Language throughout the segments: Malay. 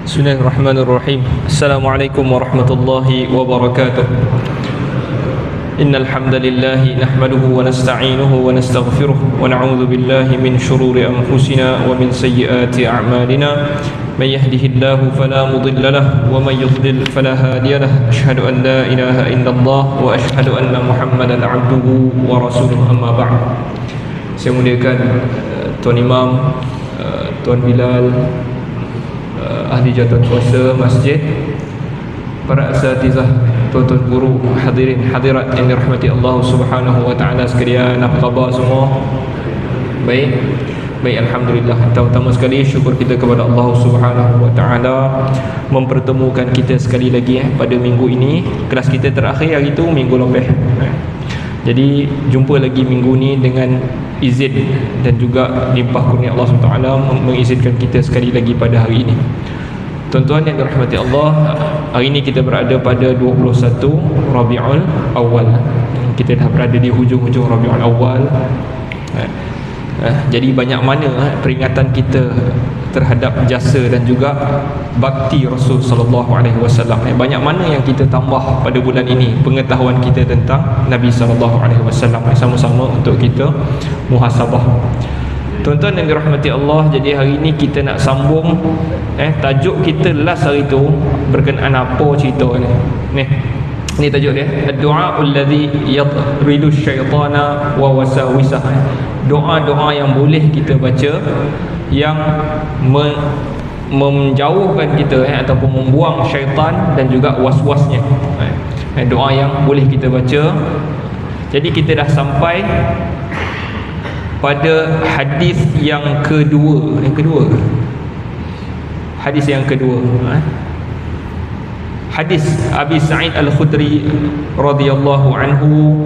Bismillahirrahmanirrahim. Assalamualaikum warahmatullahi wabarakatuh. Innal hamdalillah nahmaduhu wa nasta'inuhu wa nastaghfiruh wa na'udzu billahi min shururi anfusina wa min sayyiati a'malina. May yahdihillahu fala mudilla lahu wa may yudlil fala hadiya lahu. Asyhadu an la ilaha illallah wa asyhadu anna Muhammadan 'abduhu wa rasuluhu, amma ba'd. Saya muliakan Tuan Imam, Tuan Bilal, ahli jawatan kuasa masjid, para asatizah, tuan-tuan guru, hadirin hadirat yang dirahmati Allah Subhanahu wa taala sekalian. Apa khabar semua? Baik. Baik, alhamdulillah. Pertama sekali syukur kita kepada Allah Subhanahu wa taala mempertemukan kita sekali lagi pada minggu ini. Kelas kita terakhir hari itu minggu lepas. Jadi jumpa lagi minggu ni dengan izin dan juga limpah kurnia Allah SWT mengizinkan kita sekali lagi pada hari ini. Tuan-tuan yang dirahmati Allah, hari ini kita berada pada 21 Rabiul Awal. Kita dah berada di hujung-hujung Rabiul Awal. Jadi banyak mana peringatan kita terhadap jasa dan juga bakti Rasul sallallahu alaihi wasallam. Banyak mana yang kita tambah pada bulan ini pengetahuan kita tentang Nabi sallallahu alaihi wasallam. Sama-sama untuk kita muhasabah. Tuan-tuan yang dirahmati Allah, jadi hari ini kita nak sambung tajuk kita last hari tu berkenaan apa cerita ni. Ni tajuk dia, ad-du'a alladhi yadridu syaitana wa wasawisah. Doa-doa yang boleh kita baca yang menjauhkan kita ataupun membuang syaitan dan juga was-wasnya. Doa yang boleh kita baca. Jadi kita dah sampai pada hadis yang kedua. Hadis yang kedua. Hadis Abi Sa'id Al-Khudri radhiyallahu anhu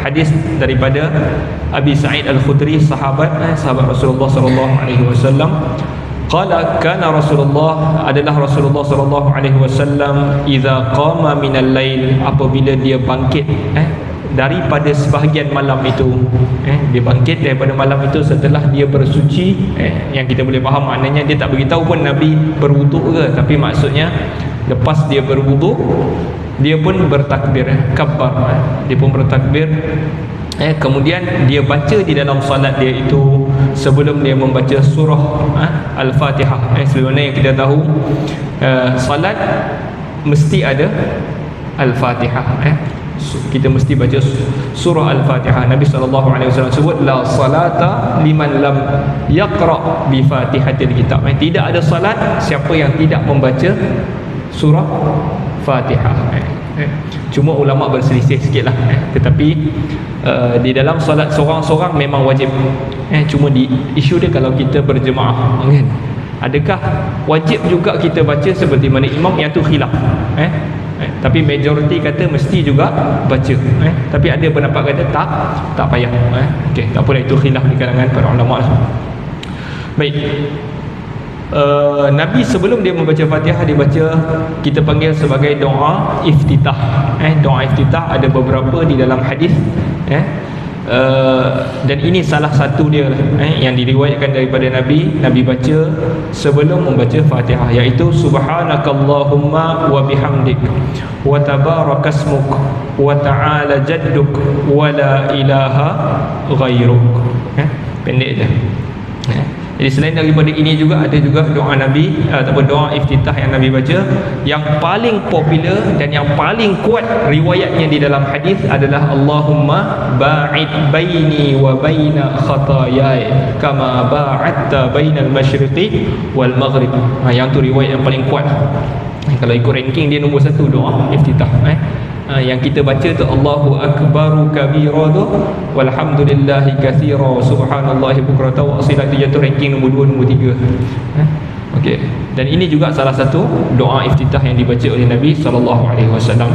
hadis daripada Abi Sa'id Al-Khudri, sahabat Rasulullah sallallahu alaihi wasallam. Qala kana Rasulullah, adalah Rasulullah sallallahu alaihi wasallam, idza qama minal lail, apabila dia bangkit daripada sebahagian malam itu, dia bangkit daripada malam itu setelah dia bersuci. Yang kita boleh faham maknanya, dia tak beritahu pun Nabi berwuduk ke, tapi maksudnya lepas dia berwuduk dia pun bertakbir, kabbar, dia pun bertakbir. Kemudian dia baca di dalam salat dia itu, sebelum dia membaca surah Al-Fatihah. Sebagaimana yang kita tahu, salat mesti ada Al-Fatihah. Kita mesti baca surah Al-Fatihah. Nabi SAW sebut, la salata liman lam yaqra bi fatihatil kitab. Tidak ada salat siapa yang tidak membaca surah Fatihah. Cuma ulama berselisih sikit lah, tetapi di dalam solat seorang-seorang memang wajib. Cuma di isu dia kalau kita berjemaah, kan, adakah wajib juga kita baca seperti mana imam? Yang tu khilaf. Tapi majoriti kata mesti juga baca. Tapi ada pendapat kata tak payah. Okey, tak apalah, itu khilaf di kalangan para ulama. Baik. Nabi sebelum dia membaca Fatihah, dia baca, kita panggil sebagai doa iftitah. Doa iftitah ada beberapa di dalam hadis, dan ini salah satu dia yang diriwayatkan daripada Nabi. Nabi baca sebelum membaca Fatihah, iaitu subhanakallahumma wa bihamdik wa tabarakasmuk wa ta'ala jadduk wa la ilaha ghairuk. Pendek je. Jadi selain daripada ini juga ada juga doa Nabi ataupun doa iftitah yang Nabi baca. Yang paling popular dan yang paling kuat riwayatnya di dalam hadis adalah Allahumma ba'id baini wa baina khataayai kama ba'adta bainal masyriqi wal maghrib. Yang tu riwayat yang paling kuat. Kalau ikut ranking dia nombor 1 doa iftitah. Yang kita baca tu Allahu akbaru kabira tu walhamdulillahi katsira subhanallahi bukrata wa asila, dia tu ranking nombor 2, nombor 3. Okey. Dan ini juga salah satu doa iftitah yang dibaca oleh Nabi sallallahu alaihi wasallam.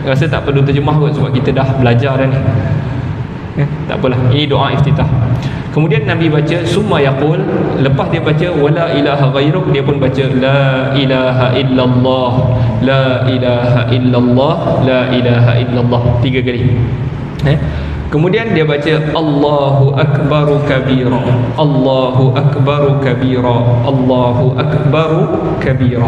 Rasa tak perlu terjemah kot sebab kita dah belajar dah ni. Tak apalah, ini doa iftitah. Kemudian Nabi baca summa yaqul, lepas dia baca wala ilaha ghairuk, dia pun baca la ilaha illallah, la ilaha illallah, la ilaha illallah 3 kali. Kemudian dia baca Allahu akbaru kabira, Allahu akbaru kabira, Allahu akbaru kabira.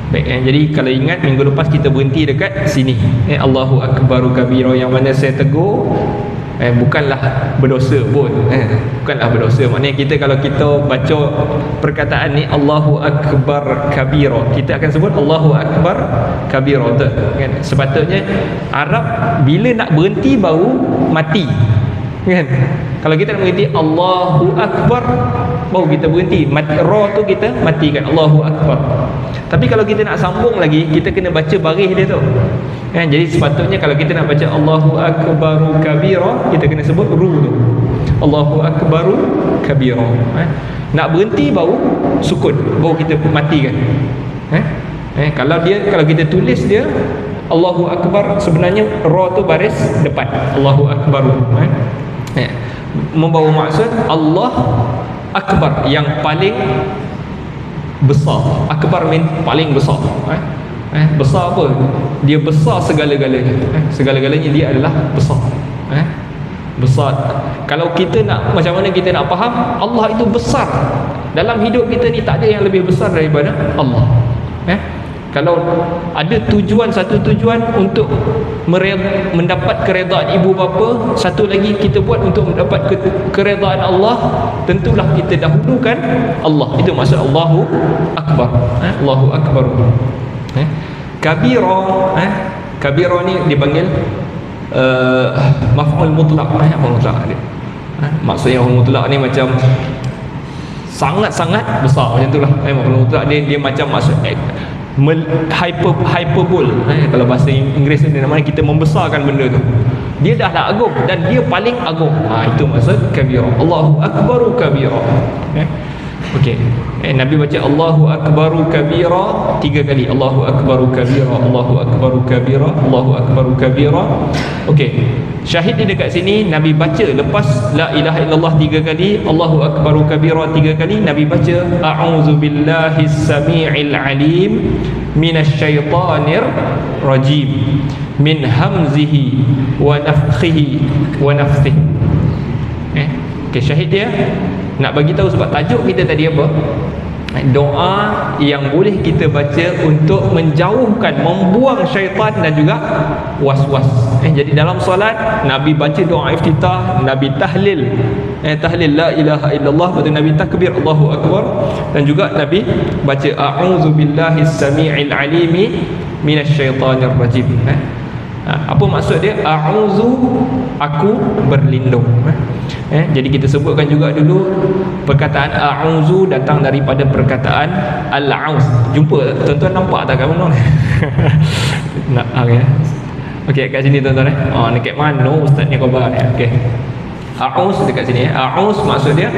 Baik, jadi kalau ingat minggu lepas kita berhenti dekat sini. Allahu akbaru kabira, yang mana saya tegur bukanlah berdosa pun. Bukanlah berdosa. Maknanya kita kalau kita baca perkataan ni Allahu akbar kabira, kita akan sebut Allahu akbar kabira, kan? Sepatutnya Arab bila nak berhenti baru mati, kan? Kalau kita nak berhenti Allahu akbar baru kita berhenti, mati ra tu kita matikan Allahu akbar. Tapi kalau kita nak sambung lagi, kita kena baca baris dia tu, kan? Jadi sepatutnya kalau kita nak baca Allahu akbaru kabira, kita kena sebut ru tu, Allahu akbaru kabira. Nak berhenti baru sukun, baru kita matikan. Kalau kita tulis dia Allahu akbar, sebenarnya ra tu baris depan, Allahu akbaru. Membawa maksud Allah akbar, yang paling besar. Akbar paling besar. Besar apa? Dia besar segala-galanya. Segala-galanya dia adalah besar. Besar. Kalau kita nak, macam mana kita nak faham Allah itu besar, dalam hidup kita ni tak ada yang lebih besar daripada Allah. Kalau ada satu tujuan untuk mendapat keredaan ibu bapa, satu lagi kita buat untuk mendapat keredaan Allah, tentulah kita dahulukan Allah. Itu maksud Allahu akbar. Allahu akbar. Kabira, kabira ni dipanggil maf'ul mutlaq. Mutlaq dia. Maksudnya mutlaq ni macam sangat-sangat besar, macam itulah. Maf'ul mutlaq dia macam maksud hyperbole. Kalau bahasa Inggeris ni namanya kita membesarkan benda tu. Dia dah lah agung dan dia paling agung. Itu maksud kabira. Allahu akbaru kabira. Okey. Nabi baca Allahu akbaru kabira 3 kali. Allahu akbaru kabira, Allahu akbaru kabira, Allahu akbaru kabira. Okey. Syahid dia dekat sini, Nabi baca lepas la ilaha illallah 3 kali, Allahu akbaru kabira 3 kali, Nabi baca a'udzu billahi samii'il alim minasyaitonir rajim min hamzihi wa nafthihi wa nafthihi. Okey, syahid dia nak bagi tahu sebab tajuk kita tadi apa? Doa yang boleh kita baca untuk menjauhkan, membuang syaitan dan juga was-was. Jadi dalam solat Nabi baca doa iftitah, Nabi tahlil, tahlil la ilaha illallah, lepas tu Nabi takbir Allahu akbar, dan juga Nabi baca a'udzu billahi samii'il alimi minasyaitonir rajim. Apa maksud dia? A'udzu, aku berlindung. Jadi kita sebutkan juga dulu, perkataan a'udzu datang daripada perkataan al-auz. Jumpa tuan-tuan, nampak tak kat mana? Nak ya. Okey, kat sini tuan-tuan dekat mana ustaz ni khabar ni? Okey. A'uz dekat sini. A'uz maksud dia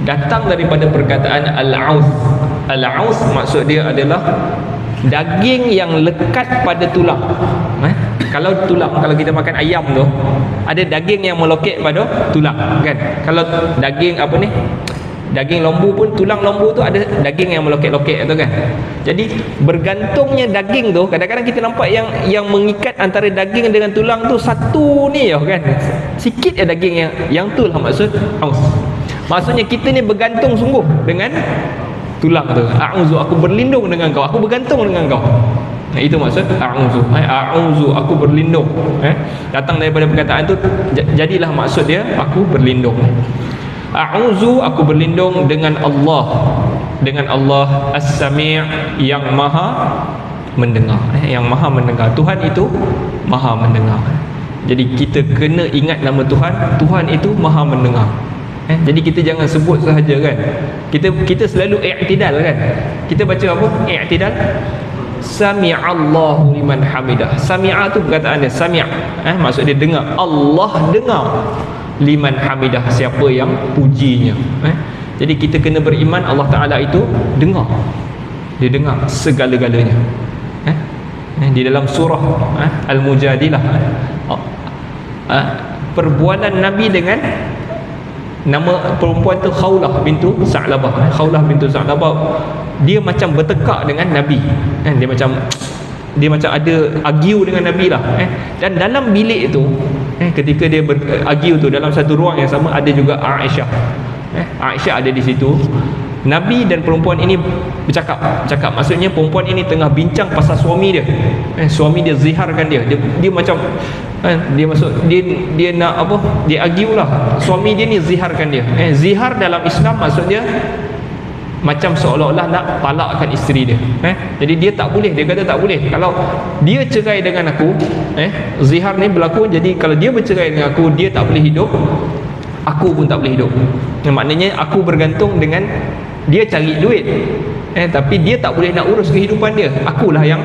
datang daripada perkataan al-auz. Al-auz maksud dia adalah daging yang lekat pada tulang. Kalau tulang, kalau kita makan ayam tu, ada daging yang meloket pada tulang, kan? Kalau daging apa ni, daging lembu pun, tulang lembu tu ada daging yang meloket-loket tu, kan? Jadi bergantungnya daging tu, kadang-kadang kita nampak yang mengikat antara daging dengan tulang tu satu ni, kan? Sikit ya daging yang tu lah maksud aus. Maksudnya kita ni bergantung sungguh dengan tulang tu. A'udzu, aku berlindung dengan kau, aku bergantung dengan kau. Itu maksud a'udzu. A'udzu, aku berlindung. Datang daripada perkataan tu, jadilah maksud dia aku berlindung. A'udzu, aku berlindung dengan Allah. Dengan Allah As-Sami' yang maha mendengar. Yang maha mendengar. Tuhan itu maha mendengar. Jadi kita kena ingat nama Tuhan. Tuhan itu maha mendengar. Jadi kita jangan sebut sahaja, kan? Kita selalu i'tidal, kan? Kita baca apa? I'tidal. Sami'allahu liman hamidah. Sami'a tu perkataan dia, sami'. Maksud dia dengar. Allah dengar liman hamidah, siapa yang pujinya. Jadi kita kena beriman Allah Ta'ala itu dengar. Dia dengar segala-galanya. Di dalam surah Al-Mujadilah, perbualan Nabi dengan nama perempuan tu Khawlah bintu Sa'labah. Khawlah bintu Sa'labah, dia macam bertekak dengan Nabi. Dia macam ada argue dengan Nabi lah. Dan dalam bilik itu Ketika dia argue tu dalam satu ruang yang sama, ada juga Aisyah. Aisyah ada di situ. Nabi dan perempuan ini bercakap. Maksudnya perempuan ini tengah bincang pasal suami dia. Suami dia ziharkan dia. Dia macam dia masuk dia nak apa? Dia argue lah. Suami dia ni ziharkan dia. Zihar dalam Islam maksudnya macam seolah-olah nak talakkan isteri dia. Jadi dia tak boleh, dia kata tak boleh. Kalau dia cerai dengan aku, zihar ni berlaku, jadi kalau dia bercerai dengan aku, dia tak boleh hidup, aku pun tak boleh hidup. Maknanya aku bergantung dengan dia cari duit, tapi dia tak boleh nak urus kehidupan dia. Akulah yang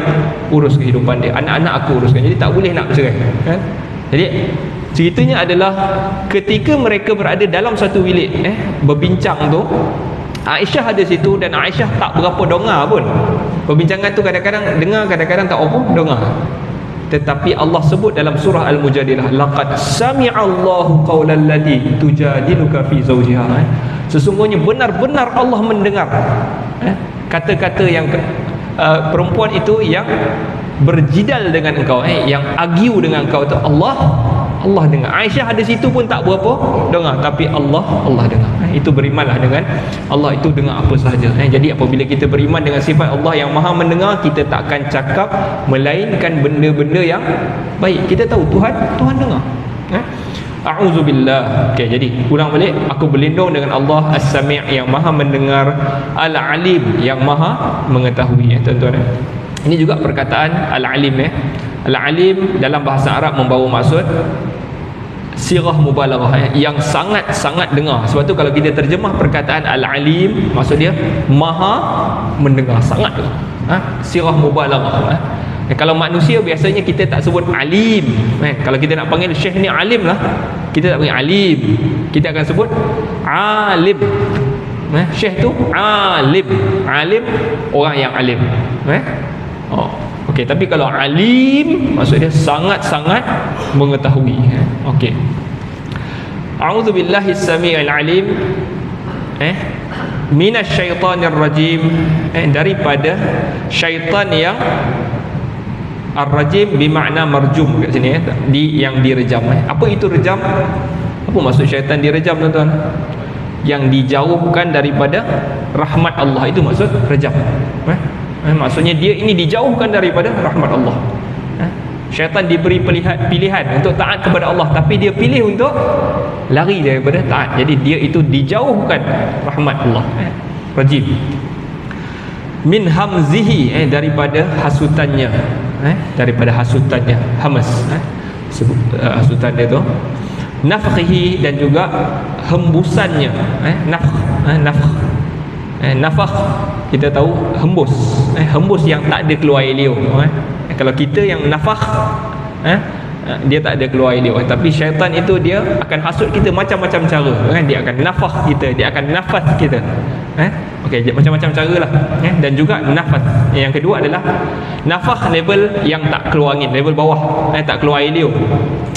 urus kehidupan dia, anak-anak aku uruskan. Jadi tak boleh nak bercerai. Jadi ceritanya adalah ketika mereka berada dalam satu bilik berbincang tu, Aisyah ada situ, dan Aisyah tak berapa dengar pun. Perbincangan tu kadang-kadang dengar, kadang-kadang tak apa dengar. Tetapi Allah sebut dalam surah Al-Mujadilah, laqad sami'allahu qaulal lati tujadiluka fi zawjiha. Sesungguhnya benar-benar Allah mendengar kata-kata yang perempuan itu yang berjidal dengan engkau, yang argue dengan engkau tu, Allah dengar. Aisyah ada situ pun tak berapa dengar, tapi Allah dengar. Itu berimanlah dengan Allah, itu dengar apa sahaja. Jadi apabila kita beriman dengan sifat Allah yang maha mendengar, kita takkan cakap melainkan benda-benda yang baik. Kita tahu Tuhan dengar. A'udzubillah. Okey, jadi ulang balik, aku berlindung dengan Allah As-Sami' yang maha mendengar, Al-Alim yang maha mengetahui. Tuan-tuan, ini juga perkataan Al-Alim. Al-Alim dalam bahasa Arab membawa maksud sirah mubalaghah, yang sangat-sangat dengar. Sebab tu kalau kita terjemah perkataan Al-Alim, maksud dia maha mendengar, sangat dengar. Sirah mubalaghah. Kalau manusia biasanya kita tak sebut alim. Kalau kita nak panggil syekh ni alim lah, kita tak panggil alim, kita akan sebut alim. Syekh tu alim. Alim orang yang alim. Okey, tapi kalau alim maksud dia sangat-sangat mengetahui. Okey. A'udzubillahi as-sami'il alim minasyaitonir rajim, daripada syaitan yang ar-rajim bermakna marjum kat sini, yang direjam. Apa itu rejam? Apa maksud syaitan direjam, tuan-tuan? Yang dijauhkan daripada rahmat Allah, itu maksud rejam. Maksudnya dia ini dijauhkan daripada rahmat Allah. Syaitan diberi pilihan untuk taat kepada Allah, tapi dia pilih untuk lari daripada taat. Jadi dia itu dijauhkan rahmat Allah. Rajim. Min hamzihi, daripada hasutannya, daripada hasutannya, hamas, hasutan dia tu. Nafkhihi, dan juga hembusannya. Nafakh kita tahu hembus, hembus yang tak ada keluar air liur. Kalau kita yang nafakh, dia tak ada keluar air liur. Tapi syaitan itu dia akan hasut kita macam-macam cara. Dia akan nafakh kita, dia akan nafas kita. Okey, macam-macam cara lah. Dan juga nafas. Yang kedua adalah nafakh level yang tak keluar angin, level bawah, tak keluar air liur.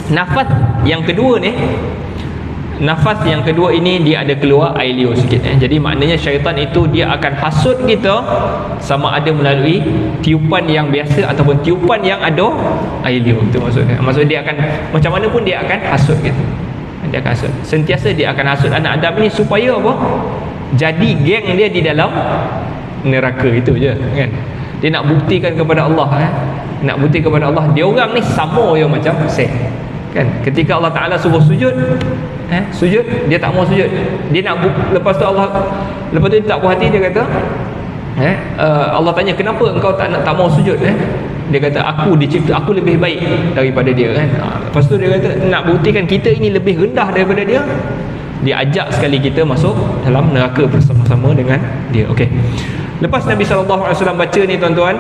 Nafas yang kedua ni, nafas yang kedua ini dia ada keluar air liur sikit. Jadi maknanya syaitan itu dia akan hasut kita, sama ada melalui tiupan yang biasa ataupun tiupan yang ada air liur. Itu maksudnya. Maksudnya dia akan macam mana pun dia akan hasut kita. Dia akan hasut. Sentiasa dia akan hasut anak Adam ini supaya apa? Jadi geng dia di dalam neraka, itu je kan. Dia nak buktikan kepada Allah, nak bukti kepada Allah dia orang ni sama je macam saya. Kan, ketika Allah Ta'ala suruh sujud, sujud, dia tak mau sujud. Dia nak lepas tu dia tak puas hati, dia kata, Allah tanya, kenapa engkau tak mau sujud? Dia kata, aku dicipta, aku lebih baik daripada dia kan. Lepas tu dia kata, nak buktikan kita ini lebih rendah daripada dia, dia ajak sekali kita masuk dalam neraka bersama-sama dengan dia. Okey. Lepas Nabi SAW baca ni, tuan-tuan,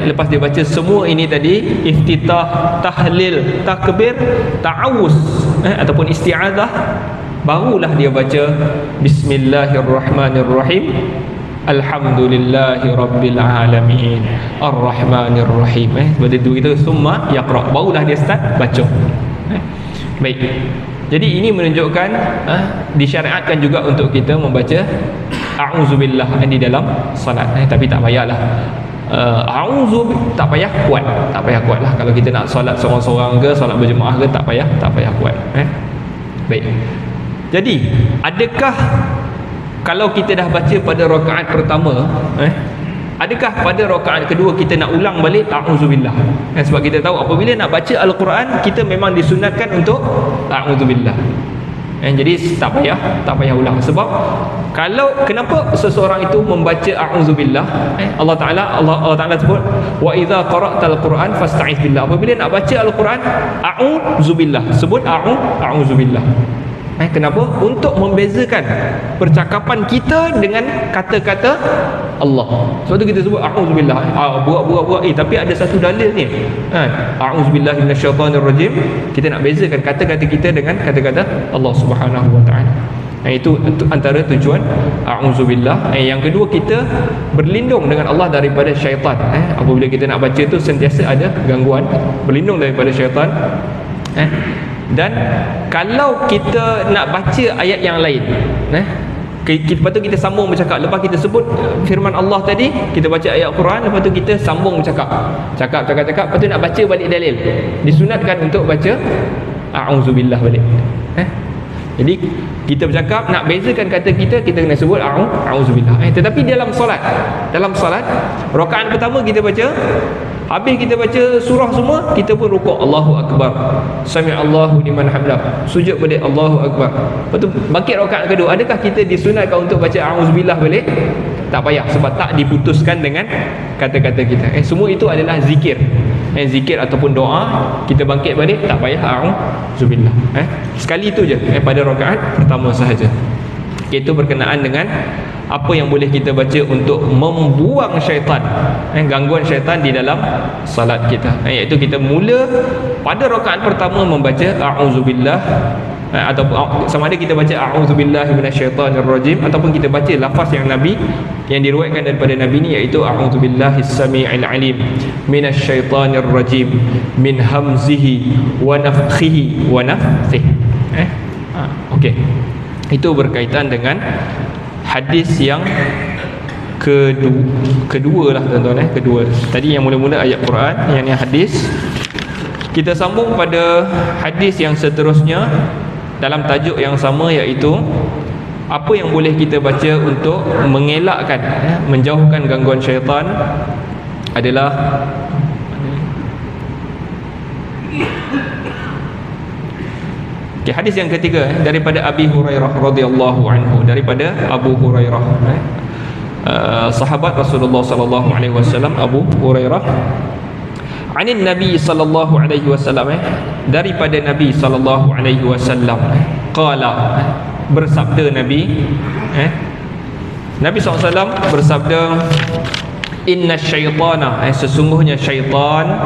lepas dia baca semua ini tadi, iftitah, tahlil, takbir, ta'awuz, ataupun isti'adah, barulah dia baca Bismillahirrahmanirrahim, Alhamdulillahi Rabbil Alamin, Ar-Rahmanir-Rahim. Pada itu kita summa yaqra, barulah dia start baca. Baik. Jadi ini menunjukkan disyariatkan juga untuk kita membaca a'udzubillah di dalam salat. Tapi tak payahlah a'udzu tak payah kuat, tak payah kuatlah kalau kita nak solat seorang-seorang ke solat berjemaah ke, tak payah kuat. Baik. Jadi, adakah kalau kita dah baca pada rakaat pertama, adakah pada rakaat kedua kita nak ulang balik a'udzubillah? Sebab kita tahu apabila nak baca Al-Quran, kita memang disunatkan untuk a'udzubillah. Jadi tak payah ulang. Sebab kenapa seseorang itu membaca a'udzubillah, Allah Taala sebut wa idza qara'tal Quran fasta'iz billah. Apabila nak baca Al-Quran, a'udzubillah, sebut a'udzubillah. Kenapa? Untuk membezakan percakapan kita dengan kata-kata Allah. Sebab tu kita sebut a'udzubillah. Buat tapi ada satu dalil ni. A'udzubillahi minasyaitonirrajim. Kita nak bezakan kata-kata kita dengan kata-kata Allah Subhanahu wa taala. Itu antara tujuan a'udzubillah. Yang kedua, kita berlindung dengan Allah daripada syaitan. Apabila kita nak baca tu sentiasa ada gangguan, berlindung daripada syaitan. Dan kalau kita nak baca ayat yang lain, lepas tu kita sambung bercakap. Lepas kita sebut firman Allah tadi, kita baca ayat Quran, lepas tu kita sambung bercakap, lepas tu nak baca balik dalil, disunatkan untuk baca a'udzubillah balik. Jadi kita bercakap, nak bezakan kata kita kena sebut a'udzubillah. Tetapi dalam solat, rakaat pertama kita baca, habis kita baca surah semua, kita pun rukuk, Allahu Akbar, Sami'allahu liman hamidah, sujud balik, Allahu Akbar. Lepas tu bangkit rakaat kedua, adakah kita disunatkan untuk baca a'udzubillah balik? Tak payah, sebab tak diputuskan dengan kata-kata kita. Semua itu adalah zikir. Zikir ataupun doa, kita bangkit balik, tak payah a'udzubillah. Sekali itu je pada rakaat pertama sahaja. Itu berkenaan dengan apa yang boleh kita baca untuk membuang syaitan, gangguan syaitan di dalam salat kita. Iaitu kita mula pada rakaat pertama membaca a'udzubillah, ataupun sama ada kita baca a'udzubillahi minasyaitonirrajim, ataupun kita baca lafaz yang diriwayatkan daripada Nabi ni, iaitu a'udzubillahis samii'il alim minasyaitonirrajim min hamzihi wa nafthihi wa nafthihi. Okey. Itu berkaitan dengan hadis yang kedua lah tuan-tuan. Kedua. Tadi yang mula-mula ayat Quran, yang ni hadis. Kita sambung pada hadis yang seterusnya dalam tajuk yang sama, iaitu apa yang boleh kita baca untuk mengelakkan, menjauhkan gangguan syaitan adalah hadis yang ketiga daripada Abi Hurairah radhiyallahu anhu, daripada Abu Hurairah, sahabat Rasulullah sallallahu alaihi wasallam, Abu Hurairah, anin Nabi sallallahu alaihi wasallam, daripada Nabi sallallahu alaihi wasallam, qala, bersabda Nabi, Nabi SAW bersabda, inna syaitana, sesungguhnya syaitan,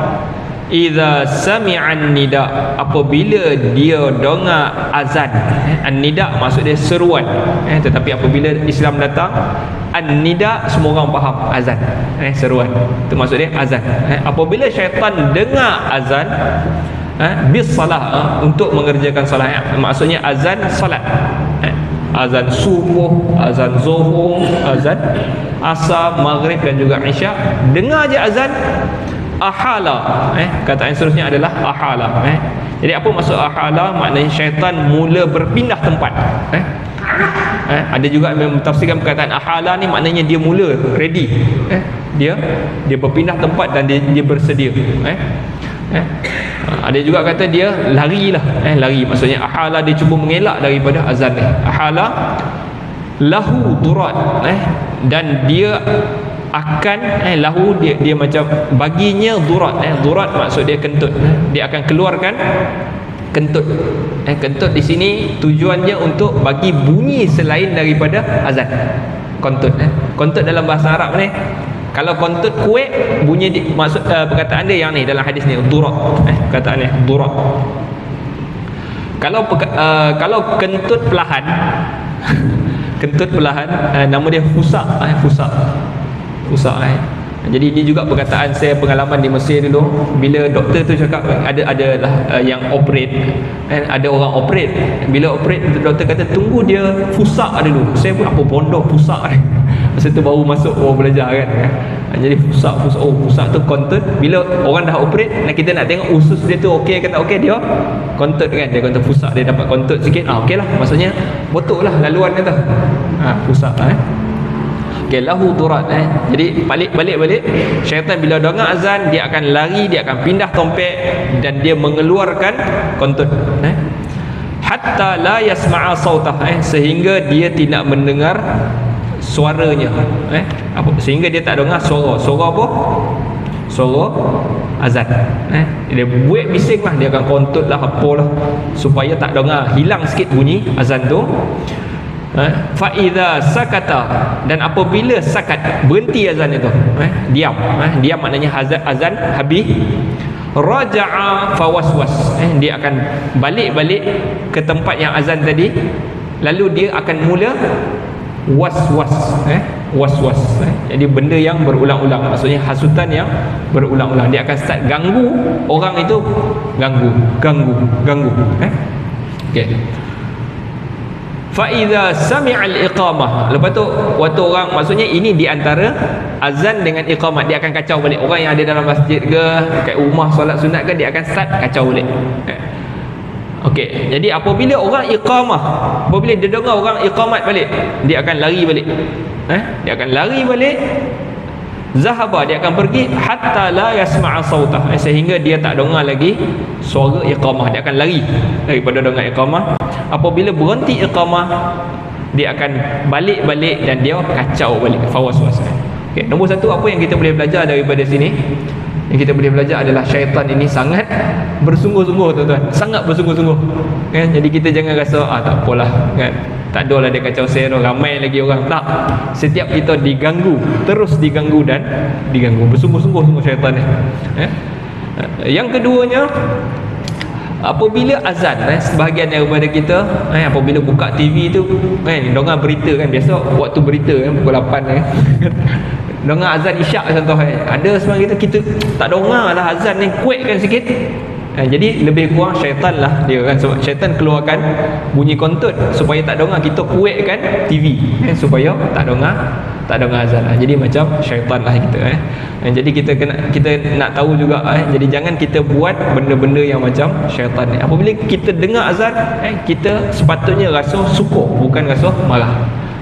idza sami'an nida, apabila dia dengar azan. An-nida maksud dia seruan, tetapi apabila Islam datang, an-nida semua orang faham azan, seruan, itu maksud dia azan. Apabila syaitan dengar azan, bis salah, untuk mengerjakan salat, maksudnya azan salat, azan subuh, azan zuhur, azan asar, maghrib dan juga isyak, dengar je azan, ahala, kataan seterusnya adalah ahala. Jadi apa maksud ahala? Maknanya syaitan mula berpindah tempat. Ada juga yang mentafsirkan perkataan ahala ni maknanya dia mula ready, dia berpindah tempat dan dia bersedia. Ada juga kata dia larilah, lari, maksudnya ahala, dia cuba mengelak daripada azan ni. Ahala lahu durat, dan dia akan lahu, dia macam baginya durat. Durat maksud dia kentut, dia akan keluarkan kentut. Kentut di sini tujuannya untuk bagi bunyi selain daripada azan. Kontut, kontut dalam bahasa Arab ni, kalau kontut kuat bunyi maksud perkataan dia yang ni dalam hadis ni durat, perkataan ni durat. Kalau kentut perlahan kentut perlahan, nama dia fusak, fusak. Jadi ini juga perkataan saya, pengalaman di Mesir dulu, bila doktor tu cakap adalah yang operate, ada orang operate, bila operate doktor kata tunggu dia fusak dulu. Saya pun apa pondok fusak masa tu baru masuk, baru belajar kan. Jadi pusat tu kontot. Bila orang dah operate, kita nak tengok usus dia tu okey ke tak okey, dia kontot kan, dia kontot pusat, dia dapat kontot sikit, okey lah, maksudnya betul lah laluan dia tu, pusat okey, lahu durat. Jadi balik syaitan bila dengar azan, dia akan lari, dia akan pindah tompek dan dia mengeluarkan kontot, hatta la yasma'a sautah, sehingga dia tidak mendengar suaranya, sehingga dia tak dengar suara apa? Suara azan. Dia buat bising lah, dia akan kontut lah apalah supaya tak dengar, hilang sikit bunyi azan tu. Fa idza sakata, dan apabila sakat, berhenti azan itu, diam, diam maknanya azan habis, raja'a fawaswas, dia akan balik ke tempat yang azan tadi, lalu dia akan mula was-was, jadi benda yang berulang-ulang, maksudnya hasutan yang berulang-ulang. Dia akan start ganggu orang itu, ganggu. Okey. Fa idza sami'al iqamah, lepas tu waktu orang, maksudnya ini di antara azan dengan iqamat, dia akan kacau balik orang yang ada dalam masjid ke kat rumah solat sunat ke, dia akan start kacau balik. Okey, jadi apabila orang iqamah, apabila dia dengar orang iqamat balik, dia akan lari balik. Dia akan lari balik, zahaba, dia akan pergi, hatta la yasma'a sautah, sehingga dia tak dengar lagi suara iqamah. Dia akan lari daripada dengar iqamah. Apabila berhenti iqamah, dia akan balik dan dia kacau balik, fawaswas. Okey, nombor satu, apa yang kita boleh belajar daripada sini? Yang kita boleh belajar adalah syaitan ini sangat bersungguh-sungguh, tuan-tuan, sangat bersungguh-sungguh, kan? Jadi kita jangan rasa tak apalah, kan, tak adalah dia kacau sero, ramai lagi orang. Tak, setiap kita diganggu, terus diganggu dan diganggu, bersungguh-sungguh semua syaitan ni. Yang keduanya, apabila azan, sebahagian daripada kita, apabila buka TV tu, kan, dengar berita, kan, biasa waktu berita, kan, pukul 8, kan, dengar azan isyak contoh, ada sebenarnya kita tak dengar lah azan ni, kuatkan sikit. Jadi lebih kurang syaitan lah dia, kan, sebab syaitan keluarkan bunyi kontut supaya tak dengar, kita kuatkan TV, supaya tak dengar azan. Jadi macam syaitan lah kita. Jadi kita nak tahu juga, jadi jangan kita buat benda-benda yang macam syaitan ni. Apabila kita dengar azan, kita sepatutnya rasa syukur, bukan rasa marah.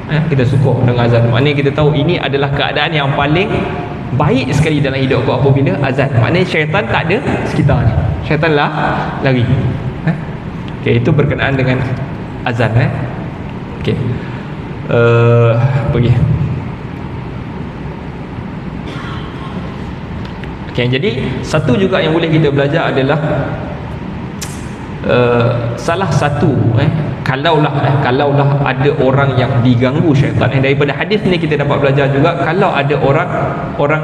Kita syukur dengan azan, maknanya kita tahu ini adalah keadaan yang paling baik sekali dalam hidup aku apabila azan. Maknanya syaitan tak ada sekitar ni, syaitan lah lari. Okey, itu berkenaan dengan azan. Okey, pergi. Okey, jadi satu juga yang boleh kita belajar adalah salah satu, kalaulah ada orang yang diganggu syaitan, daripada hadis ni kita dapat belajar juga, kalau ada orang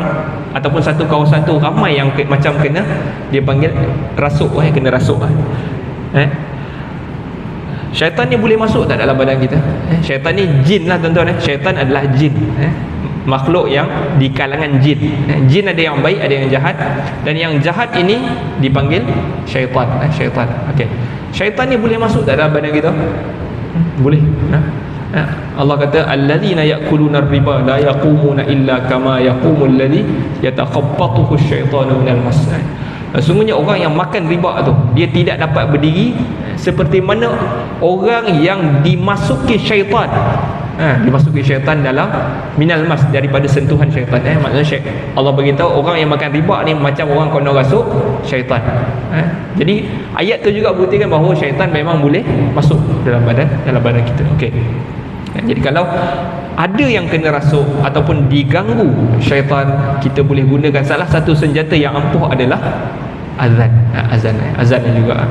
ataupun satu kawasan tu ramai yang macam kena, dia panggil rasuk, kena rasuk. Syaitan ni boleh masuk tak dalam badan kita? Syaitan ni jin lah, tuan-tuan. Syaitan adalah jin, makhluk yang di kalangan jin. Jin ada yang baik, ada yang jahat, dan yang jahat ini dipanggil syaitan. Syaitan. Okey. Syaitan ni boleh masuk tak dalam badan kita? Boleh. Allah kata allazina ya'kuluna ar-riba la yaqumuna illa kama yaqumul ladzi yatakhabbathu asy-syaitanu minal mas. Sungguhnya orang yang makan riba tu, dia tidak dapat berdiri seperti mana orang yang dimasuki syaitan. Dimasuki syaitan dalam minal mas, daripada sentuhan syaitan. Maksudnya Allah beritahu orang yang makan riba ni macam orang kena rasuk syaitan. Jadi ayat tu juga buktikan bahawa syaitan memang boleh masuk dalam badan kita. Okey. Jadi kalau ada yang kena rasuk ataupun diganggu syaitan, kita boleh gunakan salah satu senjata yang ampuh adalah azan. Azan juga.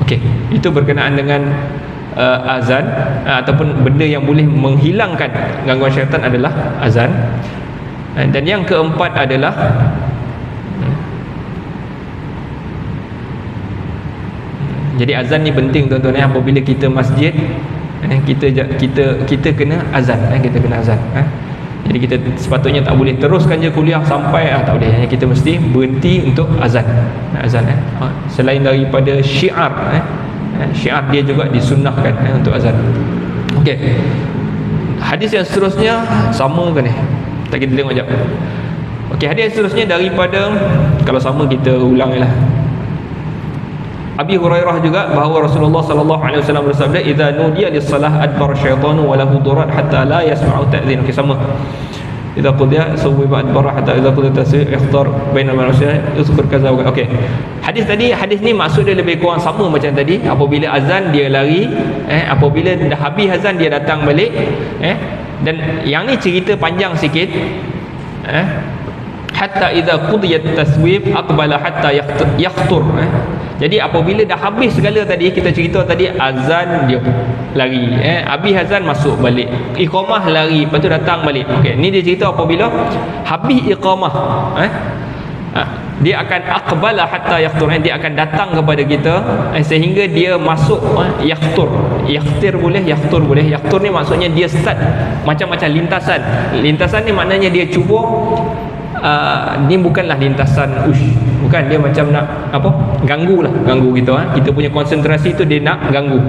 Okey, itu berkenaan dengan azan, ataupun benda yang boleh menghilangkan gangguan syaitan adalah azan. Dan yang keempat adalah jadi azan ni penting, tuan-tuan. Apabila kita masjid, kita kena azan, kita kena azan. Jadi kita sepatutnya tak boleh teruskan je kuliah sampai tak boleh. Kita mesti berhenti untuk azan. Selain daripada syiar, syiar dia juga disunnahkan untuk azan. Okey. Hadis yang seterusnya sama ke ni? Tak, kita tengok jap. Okey, hadis seterusnya daripada, kalau sama kita ulang lah. Abi Hurairah juga bahawa Rasulullah sallallahu alaihi wasallam bersabda, "Idza nudiya lis-salah adbar syaitanu wa lahu durat hatta la yasma'u ta'dhin." Okey, sama. Idza qudiya sawwa adbar hatta idza qudiya tasbih ikhtar bainal manusia uzkur kaza. Okey. Hadis ni maksud dia lebih kurang sama macam tadi. Apabila azan dia lari, apabila dah habis azan dia datang balik, dan yang ni cerita panjang sikit. Hatta idza qudiyat taswib aqbala hatta yaqtur. Jadi apabila dah habis segala tadi, kita cerita tadi, azan dia lari, habis azan masuk balik, iqamah lari, lepas tu datang balik. Okey, ni dia cerita apabila habis iqamah, dia akan aqbala hatta yaqtur, dia akan datang kepada kita sehingga dia masuk yaqtur. Yaqtir boleh, yaqtur boleh. Yaqtur ni maksudnya dia start macam-macam lintasan. Lintasan ni maknanya dia cuba ni bukanlah lintasan bukan, dia macam nak apa, ganggu kita, kita punya konsentrasi tu dia nak ganggu.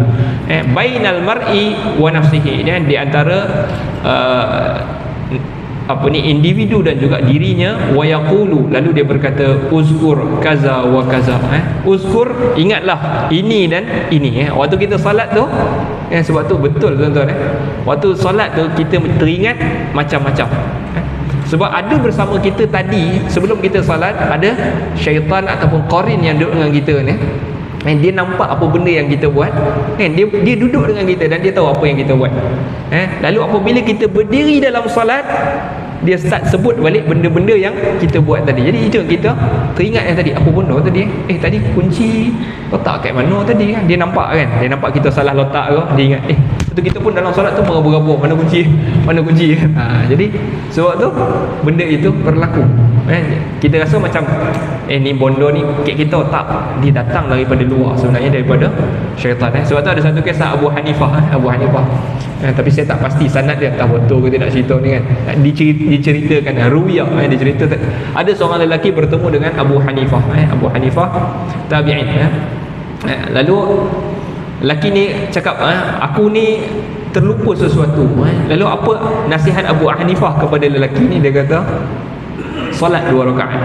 Bainal mar'i wa nafsihi, dia di antara individu dan juga dirinya. Wa yaqulu, lalu dia berkata, uzkur kaza wa kaza. Uzkur, ingatlah ini dan ini. Waktu kita salat tu, sebab tu betul tuan-tuan, waktu salat tu kita teringat macam-macam. Sebab ada bersama kita tadi, sebelum kita salat, ada syaitan ataupun qarin yang duduk dengan kita ni. Dia nampak apa benda yang kita buat, dia duduk dengan kita dan dia tahu apa yang kita buat. Lalu apabila kita berdiri dalam salat, dia start sebut balik benda-benda yang kita buat tadi. Jadi itu kita teringat yang tadi, apa benda tadi, tadi kunci letak kat mana tadi kan. Dia nampak kan, dia nampak kita salah letak ke, dia ingat betul, kita pun dalam solat tu meraba-raba mana kunci. Jadi sebab tu benda itu berlaku. Kita rasa macam ni bondo ni kek kita, tak, dia datang daripada luar, sebenarnya daripada syaitan. Sebab tu ada satu kisah Abu Hanifah. Tapi saya tak pasti sanad dia, tak betul ke tidak cerita ni kan. Diceritakan ruwiyah, diceritakan ada seorang lelaki bertemu dengan Abu Hanifah. Abu Hanifah tabi'in. Lalu lelaki ni cakap, aku ni terlupa sesuatu. Lalu apa nasihat Abu Hanifah kepada lelaki ni? Dia kata, solat 2 rakaat.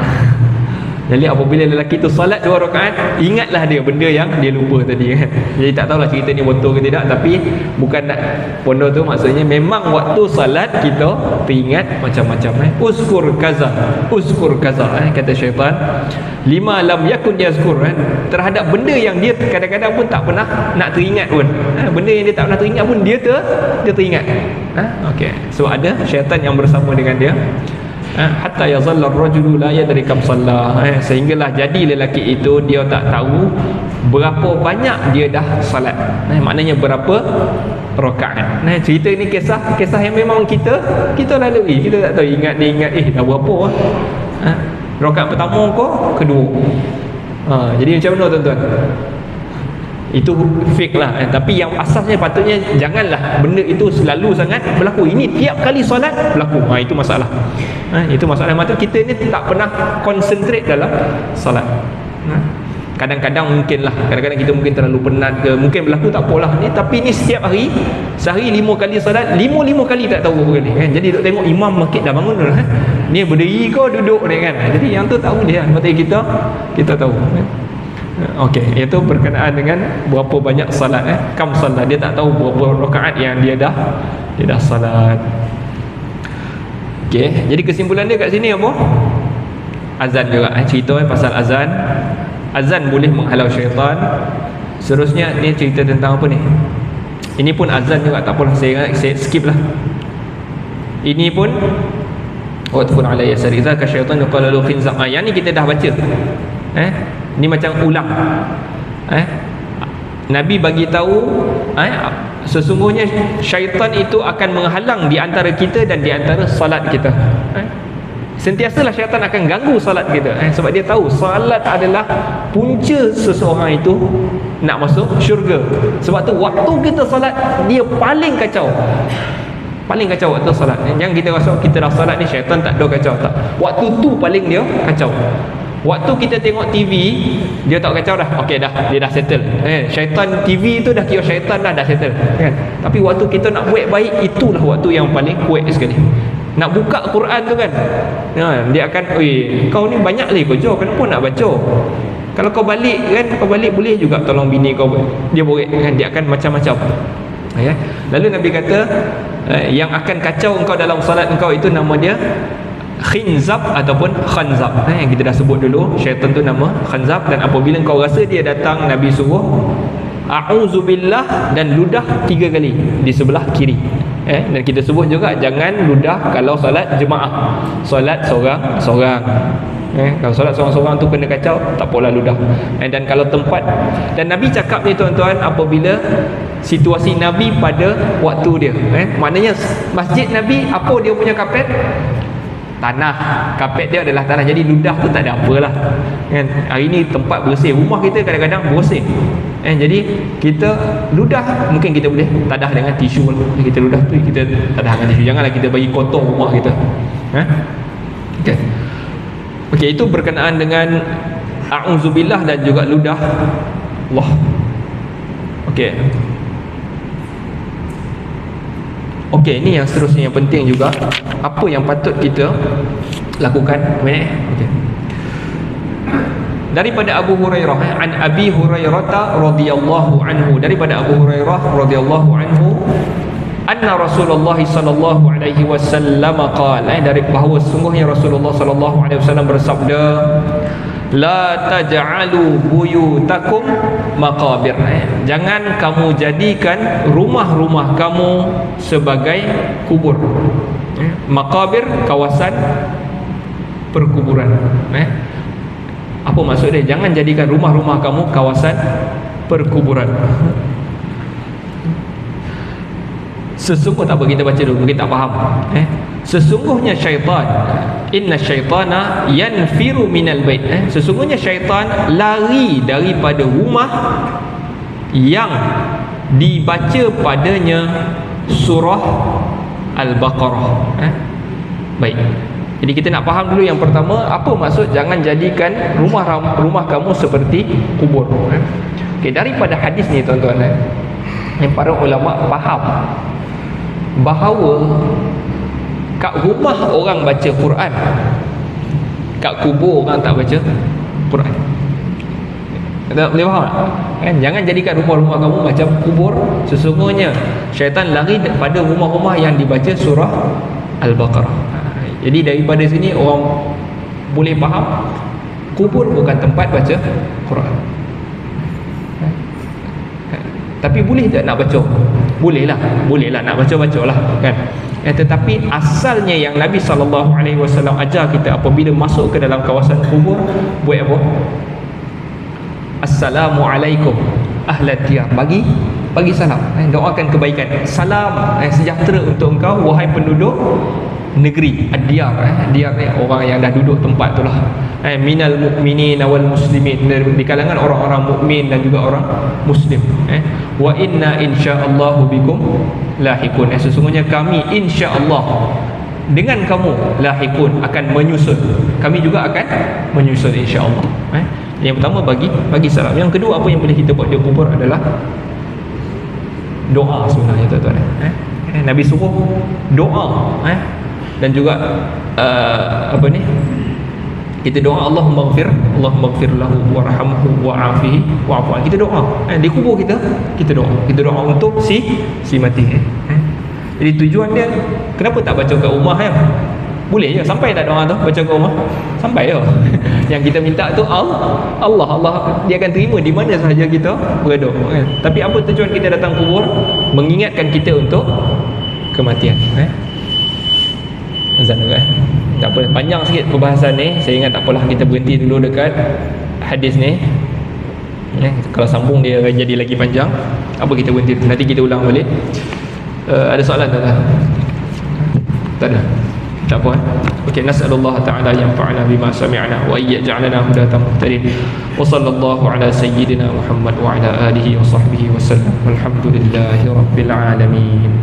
Jadi apabila lelaki tu solat 2 rakaat, ingatlah dia benda yang dia lupa tadi kan. Jadi tak tahulah cerita ni betul ke tidak, tapi bukan nak pondok tu, maksudnya memang waktu solat kita teringat macam-macam. Uzkur kaza kata syaitan, lima lam yakun yazkur, terhadap benda yang dia kadang-kadang pun tak pernah nak teringat pun. Benda yang dia tak pernah teringat pun dia teringat. Okey, so ada syaitan yang bersama dengan dia. Hatta yazalla ar-rajulu la yadri kam shalla, sehinggalah jadi lelaki itu dia tak tahu berapa banyak dia dah salat. Maknanya berapa rakaat. Cerita ini kisah yang memang kita lalui. Kita tak tahu, ingat dah berapa rakaat pertama ke kedua. Jadi macam mana tuan-tuan? Itu fake lah. Tapi yang asasnya patutnya janganlah benda itu selalu sangat berlaku. Ini tiap kali solat berlaku. Itu masalah. Itu masalah. Maksudnya kita ni tak pernah konsentrate dalam solat. Kadang-kadang mungkin lah, kadang-kadang kita mungkin terlalu penat ke, mungkin berlaku, tak apalah ni. Tapi ni setiap hari, sehari 5 kali solat, 5 kali tak tahu apa ni kan. Jadi duk tengok imam masjid dah bangun dah, ni berdiri ke duduk ni kan. Jadi yang tu tahu dia, maksudnya kita tahu. Okey, itu berkenaan dengan berapa banyak salat, kam salat. Dia tak tahu berapa rakaat yang dia dah salat. Okey, jadi kesimpulan dia kat sini apa? Azan juga, cerita pasal azan. Azan boleh menghalau syaitan. Seterusnya ni cerita tentang apa ni? Ini pun azan juga, tak apalah, saya skip lah. Ini pun waqfun ala yasari zaka syaitan qala lahu khinzaq. Yang ni kita dah baca. Ni macam ulang. Nabi bagi tahu sesungguhnya syaitan itu akan menghalang di antara kita dan di antara salat kita. Sentiasalah syaitan akan ganggu salat kita, sebab dia tahu salat adalah punca seseorang itu nak masuk syurga. Sebab tu waktu kita salat dia paling kacau. Paling kacau waktu salat. Yang kita rasa kita dah salat ni syaitan tak ada kacau, tak. Waktu tu paling dia kacau. Waktu kita tengok TV, dia tak kacau dah. Okey dah, dia dah settle. Syaitan TV tu dah kira syaitan dah settle kan. Tapi waktu kita nak buat baik, itulah waktu yang paling kuat sekali. nak buka Quran tu kan, dia akan, oi kau ni banyak lagi kerja, kenapa nak baca? Kalau kau balik kan, kau balik boleh juga tolong bini kau, dia boleh kan, dia akan macam-macam. Ya. Lalu Nabi kata, yang akan kacau engkau dalam salat engkau itu nama dia khinzab ataupun khanzab. Yang kita dah sebut dulu, syaitan tu nama khanzab. Dan apabila kau rasa dia datang, Nabi suruh a'udzubillah dan ludah 3 kali di sebelah kiri. Dan kita sebut juga jangan ludah kalau solat jemaah, solat seorang-seorang. Kalau solat seorang-seorang tu kena kacau, tak apalah ludah. Dan kalau tempat, dan Nabi cakap ni tuan-tuan, apabila situasi Nabi pada waktu dia, maknanya masjid Nabi, apa dia punya kapet? Tanah. Kapet dia adalah tanah, jadi ludah tu tak ada apalah kan. Hari ni tempat bersih, rumah kita kadang-kadang bersih, jadi kita ludah mungkin kita boleh tadah dengan tisu lah. Kita ludah tu kita tadah dengan tisu, janganlah kita bagi kotor rumah kita. Okey, itu berkenaan dengan a'udzubillah dan juga ludah Allah. Okey, ini yang seterusnya yang penting juga, apa yang patut kita lakukan. Daripada Abu Hurairah, an Abi Hurairah radhiyallahu anhu, daripada Abu Hurairah radhiyallahu anhu, anna Rasulullah sallallahu alaihi wasallam qala, dari bahawa sungguhnya Rasulullah sallallahu alaihi wasallam bersabda, la taj'alu buyutakum maqabir. Jangan kamu jadikan rumah-rumah kamu sebagai kubur. Maqabir, kawasan perkuburan. Apa maksud dia? Jangan jadikan rumah-rumah kamu kawasan perkuburan. Sesungguhnya, tak apa, kita baca dulu, kita tak faham. Sesungguhnya syaitan, inna syaitana yanfiru minal bait. Sesungguhnya syaitan lari daripada rumah yang dibaca padanya surah Al-Baqarah. Baik. Jadi kita nak faham dulu yang pertama, apa maksud jangan jadikan rumah kamu seperti kubur. Okey, daripada hadis ni tuan-tuan, yang para ulama faham bahawa kat rumah orang baca Quran, kat kubur orang tak baca Quran. Tak boleh faham kan? Jangan jadikan rumah-rumah kamu macam kubur. Sesungguhnya syaitan lari pada rumah-rumah yang dibaca surah Al-Baqarah. Jadi daripada sini orang boleh faham kubur bukan tempat baca Quran. Tapi boleh tak nak baca? Bolehlah nak baca-bacalah kan. Tetapi asalnya yang Nabi SAW ajar kita apabila masuk ke dalam kawasan kubur, buat apa? Assalamualaikum ahlat diyar, bagi salam, doakan kebaikan. Salam sejahtera untuk engkau wahai penduduk negeri ad-diyar. Diyar ni orang yang dah duduk tempat tu lah. Minal mu'minin wal muslimin, di kalangan orang-orang mukmin dan juga orang muslim. Wa inna insyaallahu bikum lahikun, sesungguhnya kami insyaallah dengan kamu lahikun, akan menyusul. Kami juga akan menyusul insyaallah. Yang pertama bagi salam. Yang kedua, apa yang boleh kita buat di kubur adalah doa sebenarnya tuan-tuan. Nabi suruh doa, dan juga kita doa Allahumma ighfir lahu warhamhu wa'afihi wa'fu anhu. Kita doa di kubur kita doa untuk si mati. Jadi tujuan dia, kenapa tak baca kat rumah ya? Boleh je, sampai tak doa tu baca kat rumah? Sampai je. Yang kita minta tu Allah dia akan terima di mana sahaja kita berdoa kan? Tapi apa tujuan kita datang kubur? Mengingatkan kita untuk kematian. Azan kan? Tak apa, panjang sikit perbahasan ni. Saya ingat tak apalah, kita berhenti dulu dekat hadis ni. Kalau sambung dia akan jadi lagi panjang. Apa kita berhenti? Nanti kita ulang balik. Ada soalan tak? Tak ada. Tak apa. Okey, nas'alullah ta'ala yanfa'ana bima sami'na wa yaj'alana hudatan muhtadin. Wa sallallahu ala sayyidina Muhammad wa ala alihi wa sahbihi wa sallam. Walhamdulillahirabbil alamin.